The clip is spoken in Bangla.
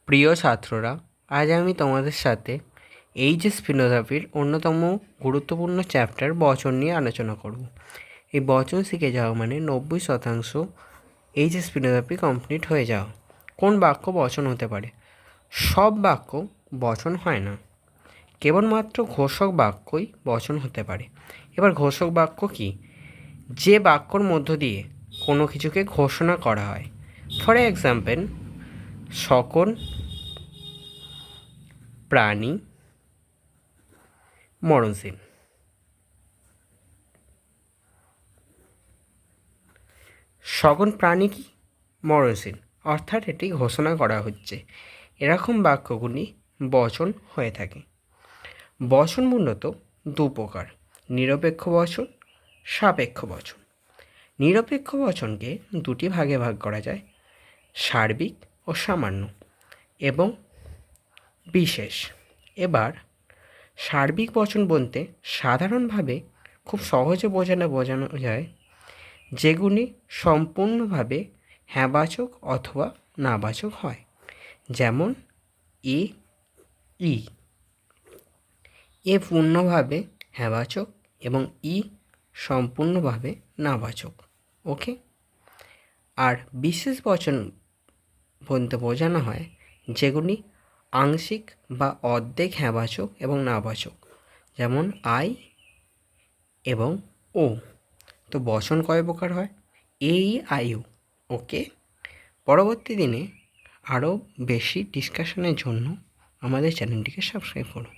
প্রিয় ছাত্ররা, আজ আমি তোমাদের সাথে এইচএস ফিলোসফির অন্যতম গুরুত্বপূর্ণ চ্যাপ্টার বচন নিয়ে আলোচনা করব। এই বচন শিখে যাওয়া মানে 90% এইচএস ফিলোসফি কমপ্লিট হয়ে যাওয়া। কোন বাক্য বচন হতে পারে? সব বাক্য বচন হয় না, কেবলমাত্র ঘোষক বাক্যই বচন হতে পারে। এবার ঘোষক বাক্য কি? যে বাক্যর মধ্য দিয়ে কোনো কিছুকে ঘোষণা করা হয়। ফর এক্সাম্পল, সকল প্রাণী মরণশীল। সকল প্রাণী কি মরণশীল, অর্থাৎ এটি ঘোষণা করা হচ্ছে। এরকম বাক্যগুলি বচন হয়ে থাকে। বচন মূলত দু প্রকার: নিরপেক্ষ বচন, সাপেক্ষ বচন। নিরপেক্ষ বচনকে দুটি ভাগে ভাগ করা যায়: সার্বিক ও সামান্য এবং বিশেষ। এবার সার্বিক বচন বলতে সাধারণভাবে খুব সহজে বোঝানো যায় যেগুলি সম্পূর্ণভাবে হ্যাঁবাচক অথবা নাবাচক হয়। যেমন এ, ই। এ পূর্ণভাবে হ্যাঁবাচক এবং ই সম্পূর্ণভাবে নাবাচক। ওকে। আর বিশেষ বচন বলতে বোঝানো হয় যেগুলি আংশিক বা অর্ধেক হ্যাঁবাচক এবং নাবাচক, যেমন আই এবং ও। তো বচন কয় প্রকার হয়? এ, ই, আই, ও। ওকে। পরবর্তী দিনে আরও বেশি ডিসকাশনের জন্য আমাদের চ্যানেলটিকে সাবস্ক্রাইব করুন।